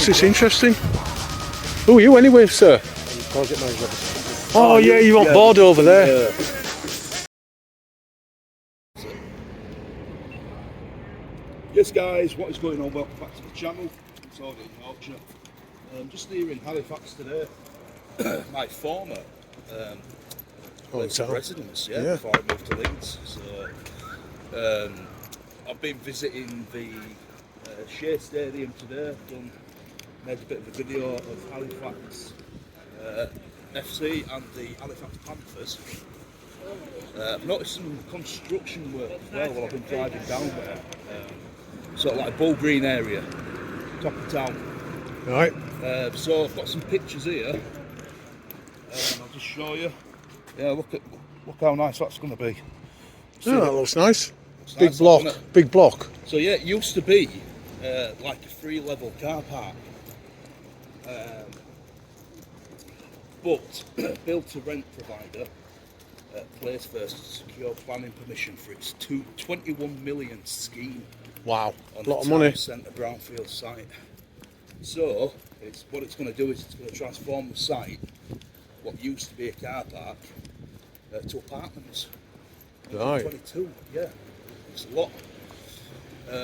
looks, it's interesting. Who are you anyway, sir? Project manager. Oh yeah, you're on board over there. Yes guys, what is going on? Welcome back to the channel. It's Audio in Yorkshire. Just here in Halifax today. My former place of residence, before I moved to Leeds. So I've been visiting the Shea Stadium today. Made a bit of a video of Halifax FC and the Halifax Panthers. I've noticed some construction work as well while I've been driving down there. Sort of like Bull Green area, top of town. Right. So I've got some pictures here. I'll just show you. Yeah, look how nice that's going to be. Oh, that looks nice. Big Big block, big block. So yeah, it used to be like a 3-level car park. But built to rent provider Place First to secure planning permission for its 21 million scheme. Wow, On a lot of the money. Centre brownfield site. So what it's going to do is it's going to transform the site, what used to be a car park, to apartments. Right. 22, yeah, it's a lot.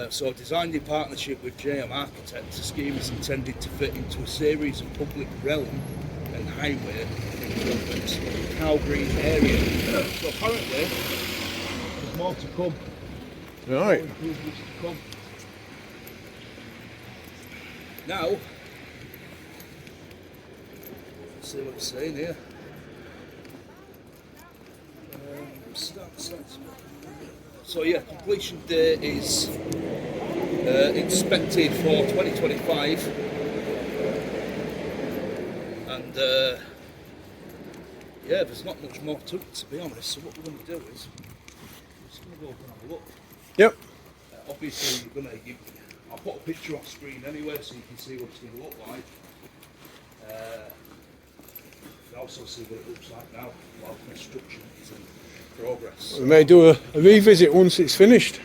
So designed in partnership with JM Architects, the scheme is intended to fit into a series of public realm and highway improvements in the Cow Green area. So apparently there's more to come. Right. More improvements to come. Now, let's see what it's saying here. So yeah, completion date is expected for 2025, and yeah, there's not much more to it, to be honest. So what we're going to do is we're just going to go up and have a look. Yep. Obviously, I'll put a picture on screen anyway, so you can see what it's going to look like. You can also see what it looks like now while construction is in progress. We may do a revisit once it's finished.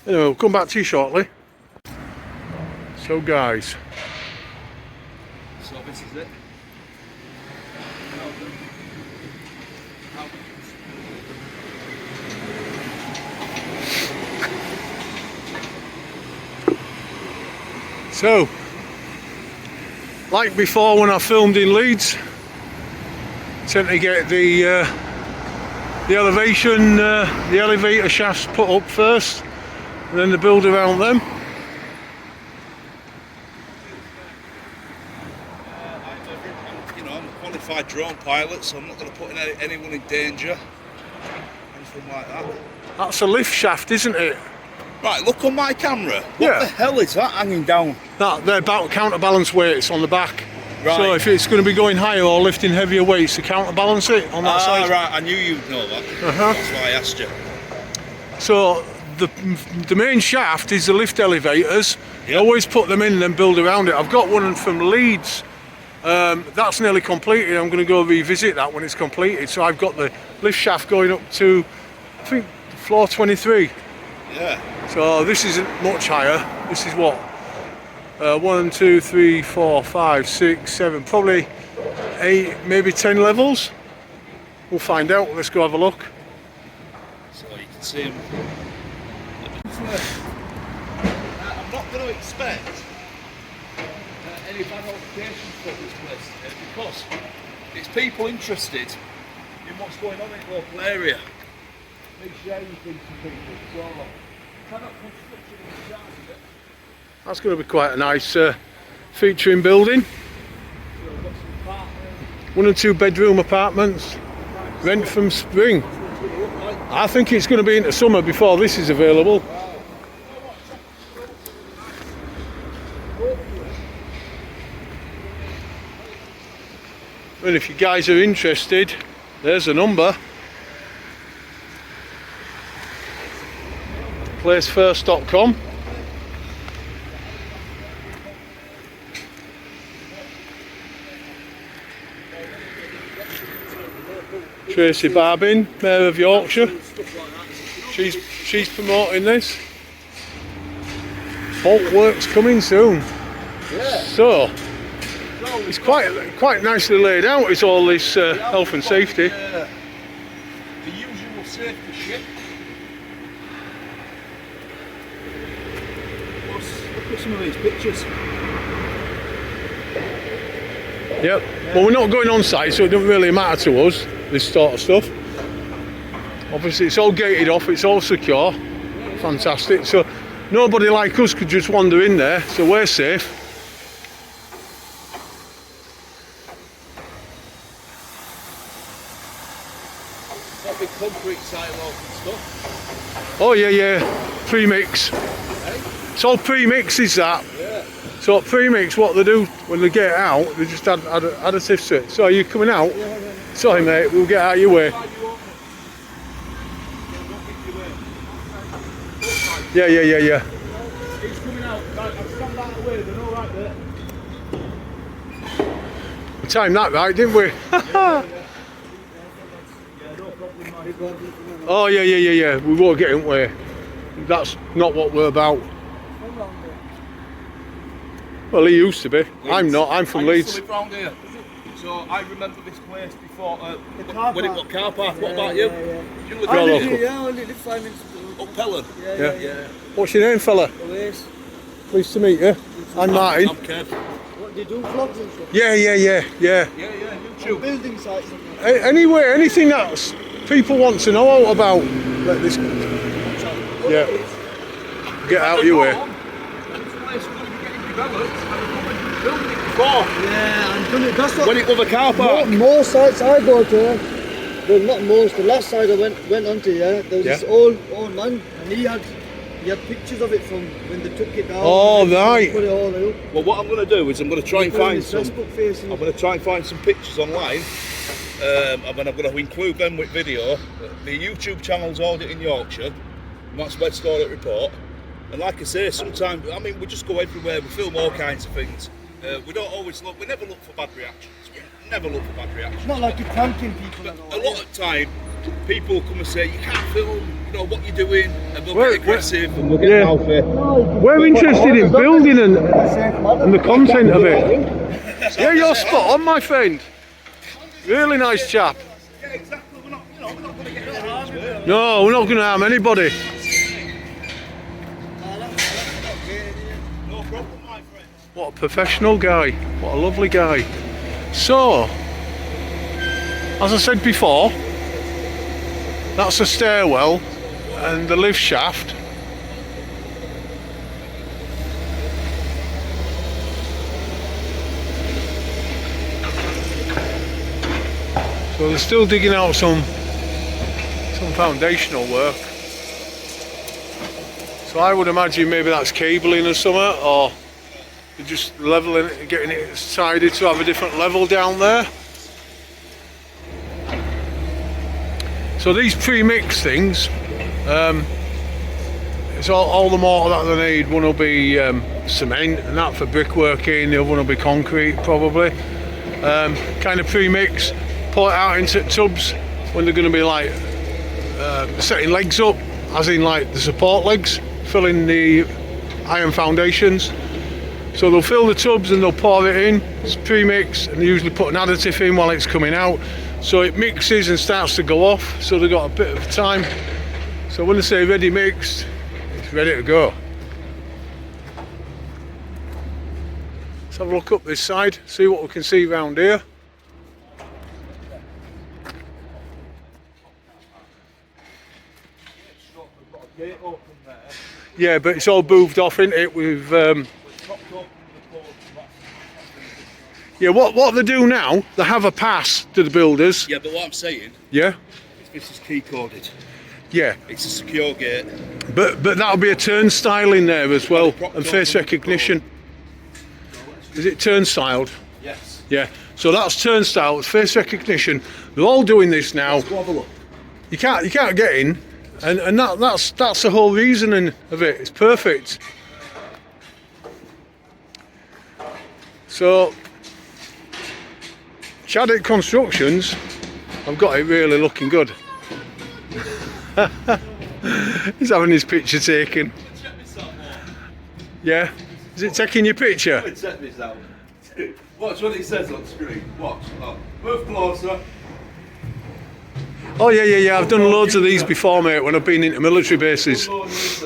Anyway, we'll come back to you shortly. So guys, So this is it. so like before when I filmed in Leeds, tend to get the elevation, the elevator shafts put up first, and then the build around them. I'm a qualified drone pilot, so I'm not going to put anyone in danger, anything like that. That's a lift shaft, isn't it? Right, look on my camera. What the hell is that hanging down? They're about counterbalance weights on the back. Right. So if it's going to be going higher or lifting heavier weights to counterbalance it on that side. Right, I knew you'd know that. That's why I asked you. So the main shaft is the lift elevators. Yep. I always put them in and then build around it. I've got one from Leeds. That's nearly completed. I'm going to go revisit that when it's completed. So I've got the lift shaft going up to, I think, floor 23. Yeah. So this isn't much higher. This is what? 1, 2, 3, 4, 5, 6, 7, probably 8, maybe 10 levels. We'll find out. Let's go have a look. So you can see them. I'm not going to expect any bad notifications for this place because it's people interested in what's going on in the local area. Big sharing things to people. So cannot construction in charge of it. That's going to be quite a nice featuring building. 1 and 2 bedroom apartments, rent from spring. I think it's going to be into summer before this is available. And if you guys are interested, there's a number. Placefirst.com. Tracy Barbin, Mayor of Yorkshire. She's promoting this. Bulk works coming soon. Yeah. So it's quite nicely laid out. It's all this health and safety. The usual safety shit. Plus, look at some of these pictures. Yep. Well, we're not going on site, so it doesn't really matter to us, this sort of stuff. Obviously, it's all gated off, it's all secure. Fantastic. So nobody like us could just wander in there, so we're safe. Got big concrete sidewalk and stuff. Oh yeah, pre-mix. It's all pre-mix, is that? Yeah. So pre-mix, what they do when they get out, they just add additives to it. So are you coming out? Yeah. Sorry mate, we'll get out of your way. Yeah. He's coming out. Right, I've stand out of the way, they're all right there. We timed that right, didn't we? Yeah, no problem, Oh yeah. We won't get in way. That's not what we're about. Well, he used to be. I'm not. I'm from Leeds. I used to live round here, so I remember this place before. When it got car park. What about you? You live Well, round local. here? I only live 5 minutes. Up Pelham? Yeah. What's your name, fella? Always. Pleased to meet you. I'm Martin. I'm Kev. What, they do vlogs and stuff? Yeah. Yeah, YouTube. Building sites and stuff. Anyway, anything that people want to know about, let this. Yeah. Get out of your way. This place is going to be getting developed, and we're building it before. Yeah, and done it. That's what. When it was a car park. More sites I go to. Well, not most. The last site I went onto, there was this old man, and he had pictures of it from when they took it down. Oh, and right. Put it all out. Well, what I'm going to do is I'm going to try and find some. Facebook facing. I'm going to try and find some pictures online, and then I'm going to include them with video. The YouTube channel's Audit in Yorkshire, and that's West Audit Report. And like I say, sometimes we just go everywhere. We film all kinds of things. We don't always look. We never look for bad reactions. We never look for bad reactions. It's not like you're pranking people But at a all. lot of time, people come and say you can't film. You know what you're doing, and they'll Well, get aggressive and we'll yeah. get mouthy. We're interested in building and the content of it. it. Yeah, you're spot on, my friend. Really nice chap. Yeah, exactly. We're not going to get into it. No, we're not going to harm anybody. No problem, my friend. What a professional guy. What a lovely guy. So, as I said before, that's the stairwell and the lift shaft. So they're still digging out some foundational work. So I would imagine maybe that's cabling or something, or they're just leveling it and getting it sided to have a different level down there. So these pre-mix things, it's all the mortar that they need. One will be cement and that for brickworking, the other one will be concrete probably. Kind of pre-mix, pull it out into tubs when they're going to be like setting legs up, as in like the support legs, filling the iron foundations. So they'll fill the tubs and they'll pour it in. It's pre-mix, and they usually put an additive in while it's coming out, so it mixes and starts to go off. So they've got a bit of time. So when they say ready mixed, it's ready to go. Let's have a look up this side, see what we can see around here. Gate open there. Yeah, but it's all moved off, isn't it? With yeah, what they do now, they have a pass to the builders. Yeah, but what I'm saying Yeah, is this is key coded. yeah, It's a secure gate. but that'll be a turnstile in there as well, and face recognition. Is it turnstiled? Yes. Yeah, so that's turnstile, it's face recognition. They're all doing this now. Go have a look. You can't get in, and that's the whole reasoning of it. It's perfect. So Chaddock Constructions, I've got it really looking good. He's having his picture taken. Yeah. Is it taking your picture? Check this out. Watch what it says on screen. Watch. Oh, move closer. Oh yeah. I've done loads of these before, mate, when I've been into military bases. So it's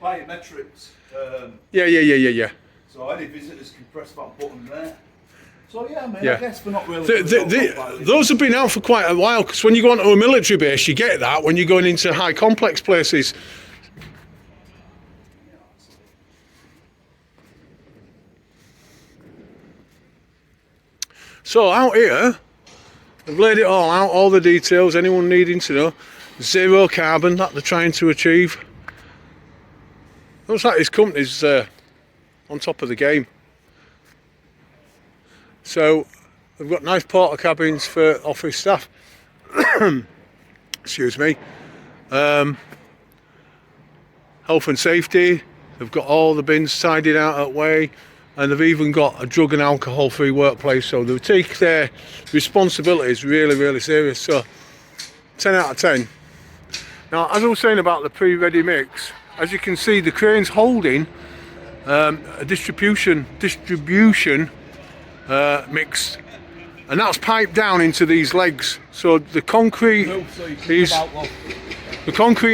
biometrics. Yeah. So any visitors can press that button there. So yeah, mate, Yeah. I guess we're not really... Those have been out for quite a while, because when you go onto a military base, you get that when you're going into high complex places. So out here, I've laid it all out, all the details, anyone needing to know. Zero carbon that they're trying to achieve. Looks like this company's on top of the game. So they've got nice porta cabins for office staff. Excuse me. Health and safety. They've got all the bins tidied out that way, and they've even got a drug and alcohol free workplace. So they take their responsibilities really, really serious. So 10 out of 10. Now, as I was saying about the pre-ready mix, as you can see, the crane's holding a distribution mix, and that's piped down into these legs. So the concrete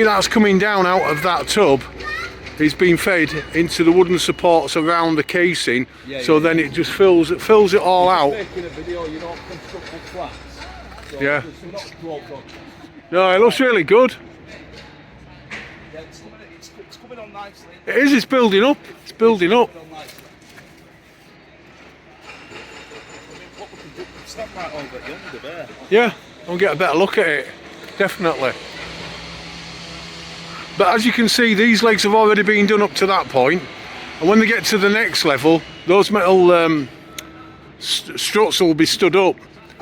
that's coming down out of that tub is being fed into the wooden supports around the casing. Then it just fills it all out. Making a video, you don't construct big flats. So Yeah. it's not broke up. No, it looks really good. Yeah, it's coming on nicely. It is. It's building up. It's building up. Coming on nicely. What we can do, we can step right over at yonder there. Yeah, I'll get a better look at it. Definitely. But as you can see, these legs have already been done up to that point, and when they get to the next level, those metal struts will be stood up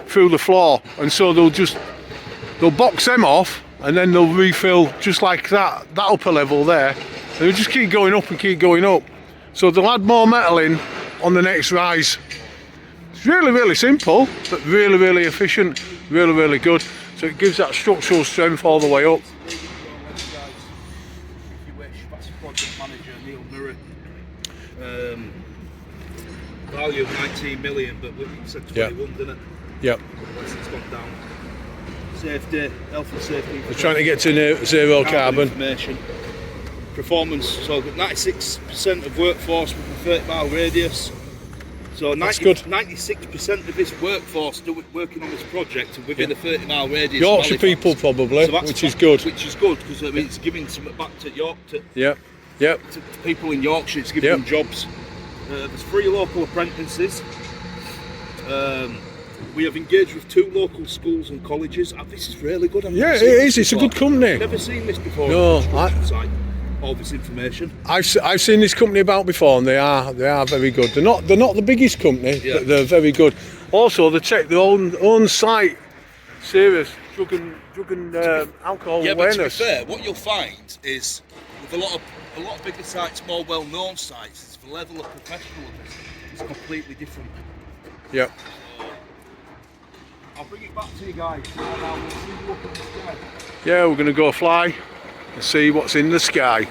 through the floor, and so they'll box them off, and then they'll refill just like that upper level there, and they'll just keep going up and keep going up. So they'll add more metal in on the next rise. It's really, really simple, but really, really efficient, really, really good. So it gives that structural strength all the way up. Project manager Neil Murray. Value of 19 million, but we said 21, didn't it? Yep. Unless it's gone down. Safety, health and safety. We're trying to get to zero carbon. Information. Performance, so 96% of workforce within a 30-mile radius. So 96% of this workforce working on this project within a 30-mile radius. Yorkshire people probably, so which is good. Which is good, because I mean, it's giving something back to York. Yep. To people in Yorkshire, it's giving them jobs. There's 3 local apprentices. We have engaged with 2 local schools and colleges. This is really good. Yeah, it is. It's a good company. Never seen this before. No, all this information. I've seen this company about before, and they are very good. They're not the biggest company, but they're very good. Also, they check their own site. Serious drug and alcohol awareness. But to be fair, what you'll find is with a lot of bigger sites, more well-known sites, the level of professionalism is completely different. Yep. I'll bring it back to you guys. Now we'll see you up in the sky. Yeah, we're going to go fly and see what's in the sky.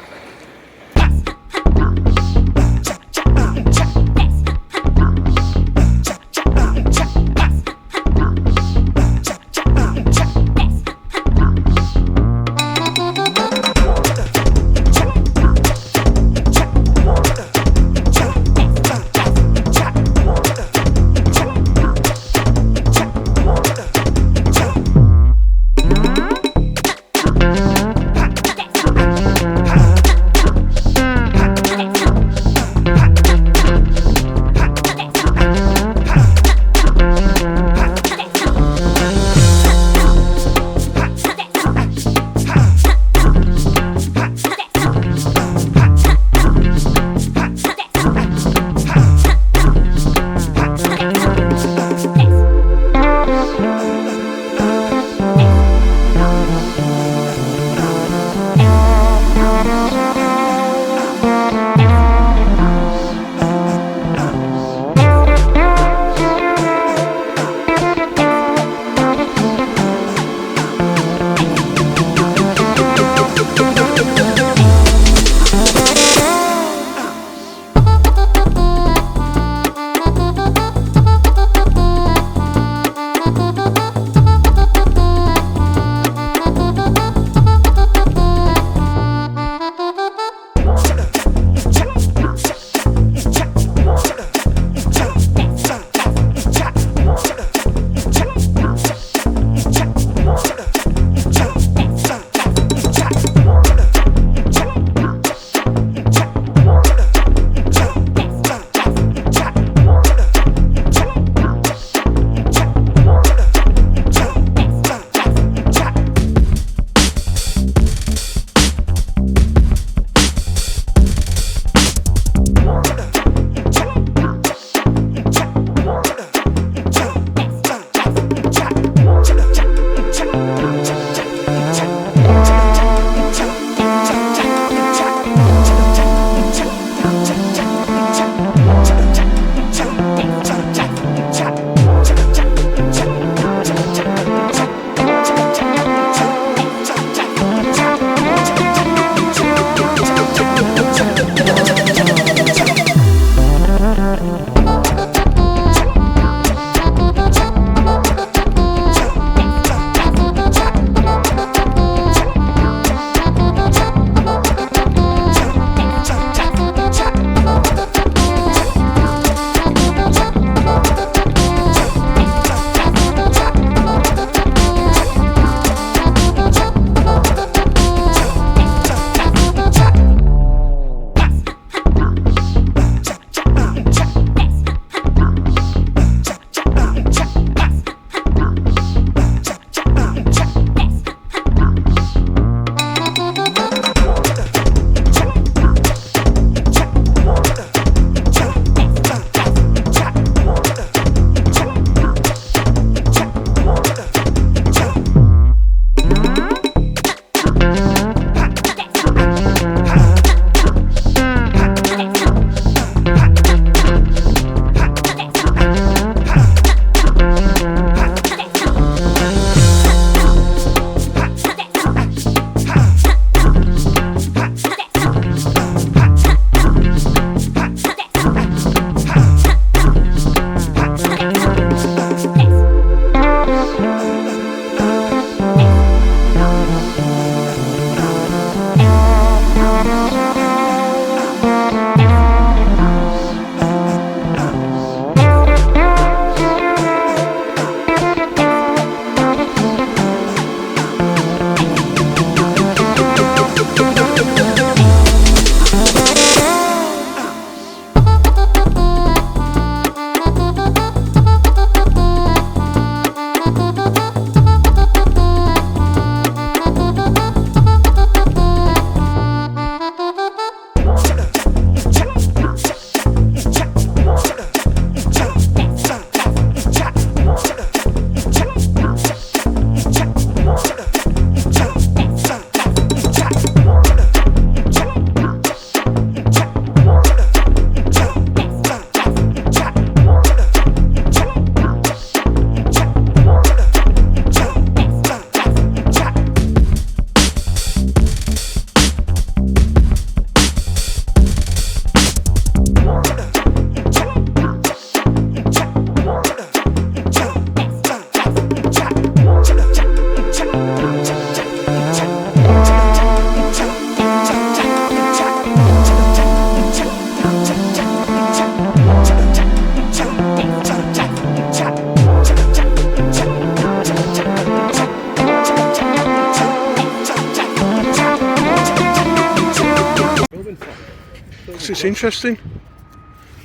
'Cause it's interesting.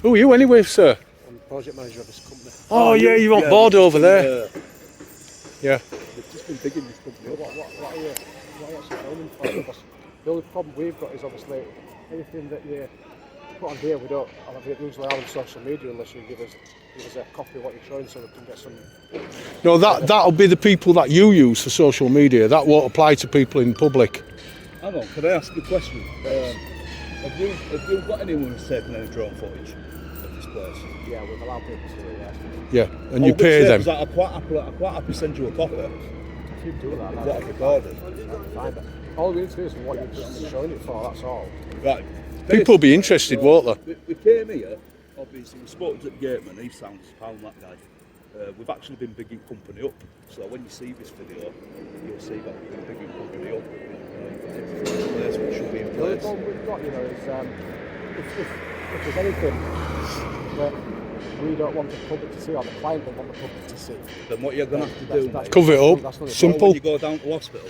Who are you anyway, sir? I'm project manager of this company. Oh yeah, you're on board over there. Yeah. We've just been digging this company up. What are you actually filming for? Because the only problem we've got is obviously anything that you put on here, we don't have it usually on social media unless you give us a copy of what you're showing so we can get some. No, that'll be the people that you use for social media. That won't apply to people in public. Hang on, can I ask a question? Have you got anyone who's taken any drone footage of this place? Yeah, we've allowed people to do it, yeah. Yeah, and you pay them. I'd quite happy send you a copy of If you do that, what I've recorded. fine. But all we need to do is what you're just showing it for, that's all. Right. People will be interested, won't they? We came here, obviously, we spoke to the gateman, he sounds a pound, that guy. We've actually been bigging company up, so when you see this video, you'll see that we've been bigging company up. Everything's in place, which should be in The only place. problem we've got, is if there's anything that we don't want the public to see or the client don't want the public to see, Then what you're going to have to do, mate, Cover it up. That's not it. Simple. when you go down to hospital,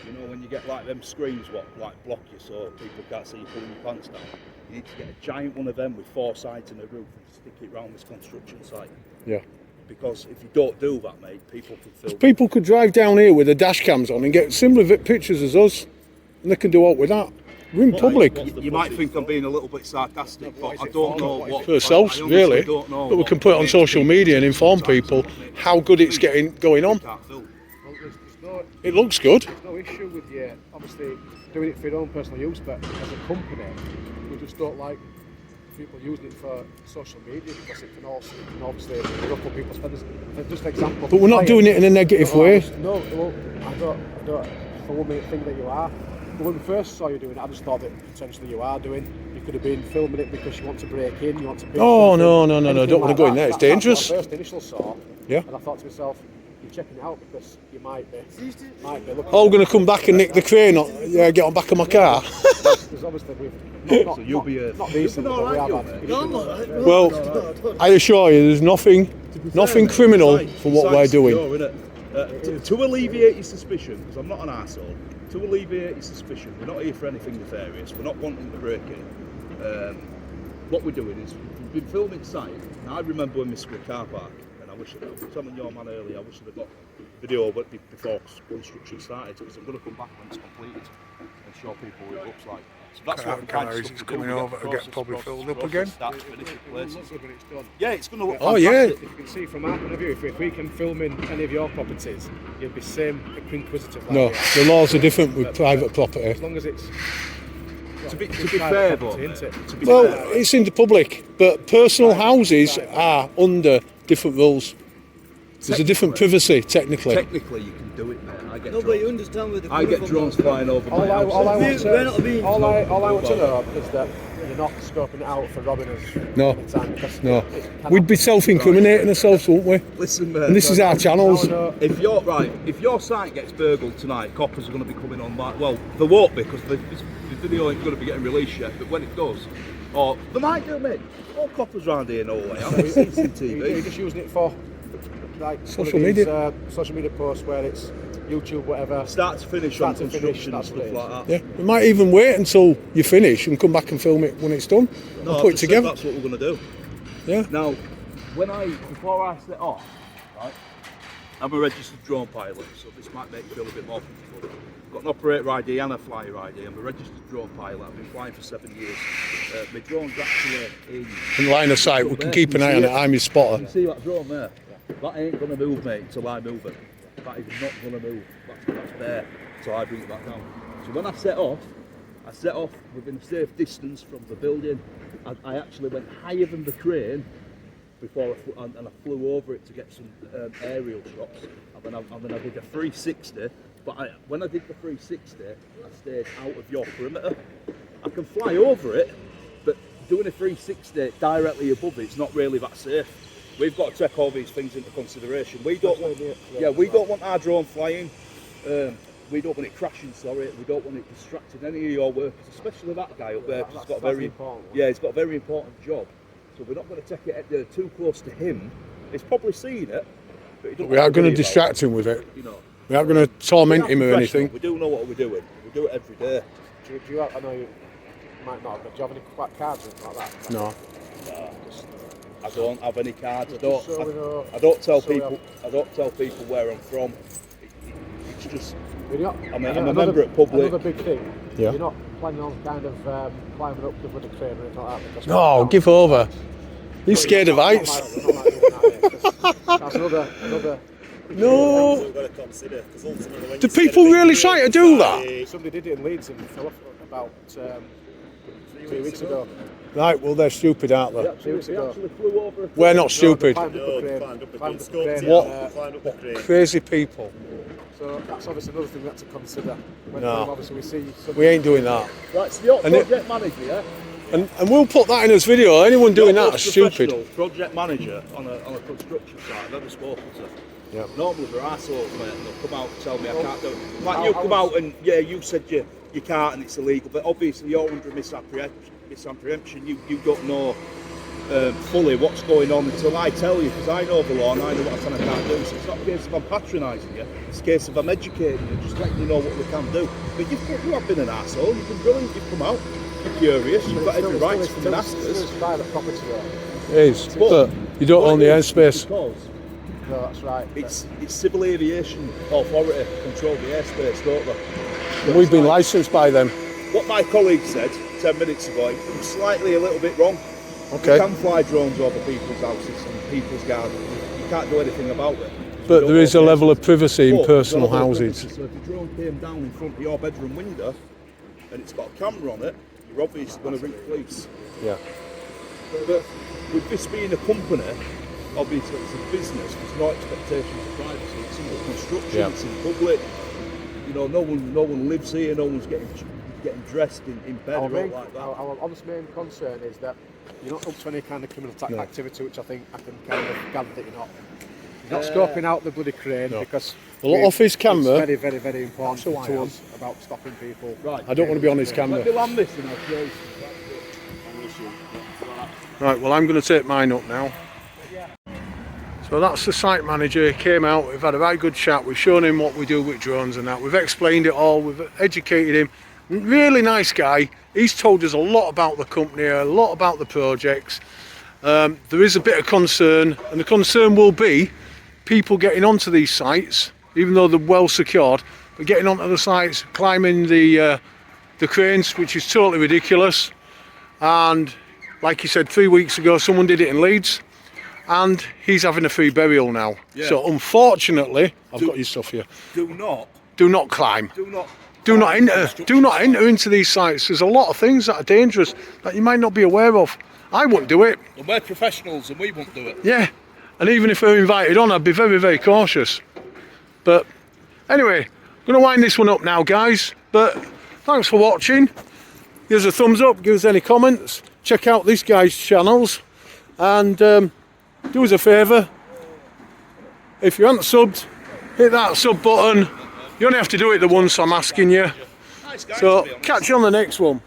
you know, when you get like them screens what like block you so people can't see you pulling your pants down, you need to get a giant one of them with 4 sides and a roof and stick it round this construction site. Yeah. Because if you don't do that, mate, people can film. People could drive down here with their dash cams on and get similar pictures as us, and they can do what with that. We're in public. You might think I'm being a little bit sarcastic, but I don't know what. For ourselves, I honestly really. don't know But we what can put it on social media and inform people how good it's going on. well, there's It looks good. no issue with you obviously doing it for your own personal use, but as a company, we just don't like people using it for social media because it can obviously ruffle people's feathers. Just an example. But we're not doing it in a negative way. No, well, I don't for 1 minute think that you are. But when we first saw you doing it, I just thought that potentially you are doing. You could have been filming it because you want to break in, you want to. Oh, no, anything don't want to go in there. It's dangerous. That's what I first initial saw. Yeah. And I thought to myself, you're checking it out because you might be looking. Oh, going to come back and nick the crane. Yeah, get on back of my car. Because obviously we've not, So you'll be a. not recently, but we have had. No, I'm all right. Well, I assure you, there's nothing criminal for what we're doing. To alleviate your suspicion, because I'm not an arsehole, to alleviate your suspicion, we're not here for anything nefarious, we're not wanting to break in. What we're doing is, we've been filming site, and I remember when we were car park, and I wish I was telling your man earlier, I wish I'd have got video before construction started, because I'm going to come back when it's completed and show people what it looks like. So that's what the kind of stuff It's we do. coming We get over to get process, probably process, filled up process, again. start to finish it places. When it's done. Yeah, it's going to look Oh, yeah. fantastic. If you can see from our point of view, if we can film in any of your properties, you'll be same inquisitive. Like No, we are. the laws are different with private property. As long as it's. To be private fair, property, though, isn't it? to be Well, fair, it's in the public, but personal houses are under different rules. There's a different privacy, technically. technically you can do it, man. I get No, but drones. you understand where the I get drones flying over my house. All I want We're not being- all I want to know is that you're not scoping it out for robbing us. No. anytime, because No, it cannot we'd be self-incriminating ourselves, wouldn't we? Listen, man. And this is our channels. If your site gets burgled tonight, coppers are going to be coming on. Well, they won't be because the video ain't going to be getting released yet. But when it does, or they might do, mate. All coppers round here, no way. I'm seeing You're TV. just using it for like Social one of these, media. social media posts where it's YouTube, whatever. Start to finish Start on to finish, construction and that's stuff what it like that. Yeah, we might even wait until you finish and come back and film it when it's done. No, and put it just said together. That's what we're going to do. Yeah. Now, before I set off, right, I'm a registered drone pilot, so this might make you feel a bit more comfortable. I've got an operator ID and a flyer ID. I'm a registered drone pilot. I've been flying for 7 years. My drone's actually In line of sight, we can keep an eye on it. I'm your spotter. You see that drone there? That ain't going to move, mate, until I move it. That is not going to move. That's there. So I bring it back down. So when I set off within a safe distance from the building. I actually went higher than the crane before and I flew over it to get some aerial shots. And then I did a 360. But when I did the 360, I stayed out of your perimeter. I can fly over it, but doing a 360 directly above it's not really that safe. We've got to take all these things into consideration. We don't want our drone flying. We don't want it crashing. Sorry, we don't want it distracting any of your workers, especially that guy up there. He's got he's got a very important job. So we're not going to take it too close to him. He's probably seen it, but he don't We aren't going to distract him with it. You know, We aren't going to torment him or professional. anything. We do know what we're doing. We do it every day. Do you have, I know might not. But do you have any cards or anything like that? No. I don't have any cards. I Just so we know- don't. I don't tell so we people. I don't tell people where I'm from. It's just. You're not, I'm a member at public. Another big thing. Yeah. You're not planning on kind of climbing up the bloody crane or anything like that. Because No, give over. He's scared of heights. That's another. No. We've got to consider, 'cause ultimately when Do you set a people big really group try to of do that? Somebody did it in Leeds and fell off about 3 weeks ago. Right, well they're stupid, aren't they? 2 weeks ago. flew over. We're not stupid. Climbed up No, the crane, climbed up the climbed crane, up the scoped crane, it What? out, climbed up the crane. Crazy people. So that's obviously another thing we have to consider. When No. obviously we see some We ain't doing that. Right, so you're And it- project manager, yeah? And we'll put that in his video. Anyone doing You're that most is stupid. professional project manager on a construction site I've ever spoken to. Yeah. Normally they're arseholes, mate, and they'll come out and tell me I can't do it. Like you come out and, yeah, you said you can't and it's illegal, but obviously you're under misapprehension. You don't know fully what's going on until I tell you, because I know the law and I know what I can and can't do. So it's not a case of I'm patronising you, it's a case of I'm educating you, just letting you know what we can do. But you have been an arsehole, you've been brilliant, you've come out, you're curious, you've got every right to come and ask us. It's private property though. It is, but you don't own the airspace. Because No, that's right. it's civil aviation authority control the airspace, don't they? We've been licensed by them. What my colleague said 10 minutes ago, he was slightly a little bit wrong. Okay. You can fly drones over people's houses and people's gardens. You can't do anything about it. But there is a level of privacy in But personal there's a level of houses. privacy. So if the drone came down in front of your bedroom window and it's got a camera on it, you're obviously going to ring the police. Yeah. But with this being a company, obviously it's a business, there's no expectations of privacy. It's in the construction, Yeah. it's in public. You know, no one lives here, no one's getting dressed in bed or Our, like that. our honest main concern is that you're not up to any kind of criminal No. activity, which I think I can kind of gather that you're not. You're not scoping out the bloody crane No. because Well, off his camera- it's very, very, very important That's who I to am. us about stopping people. Right. I don't want to be on his Let camera. me land this and I'll show you. Right, well I'm going to take mine up now. So that's the site manager. He came out, we've had a very good chat, we've shown him what we do with drones and that, we've explained it all, we've educated him. Really nice guy. He's told us a lot about the company, a lot about the projects. There is a bit of concern, and the concern will be people getting onto these sites, even though they're well secured, but getting onto the sites, climbing the cranes, which is totally ridiculous. And like you said, 3 weeks ago, someone did it in Leeds, and he's having a free burial now. Yeah. So unfortunately, I've got your stuff here. Do not climb. do not Do not enter into these sites. There's a lot of things that are dangerous that you might not be aware of. I wouldn't do it. And we're professionals and we won't do it. Yeah, and even if we're invited on, I'd be very, very cautious. But anyway, I'm going to wind this one up now, guys. But thanks for watching. Give us a thumbs up, give us any comments. Check out this guy's channels. And do us a favour. If you haven't subbed, hit that sub button. You only have to do it the once, I'm asking you. Nice guy, So to be honest. catch you on the next one.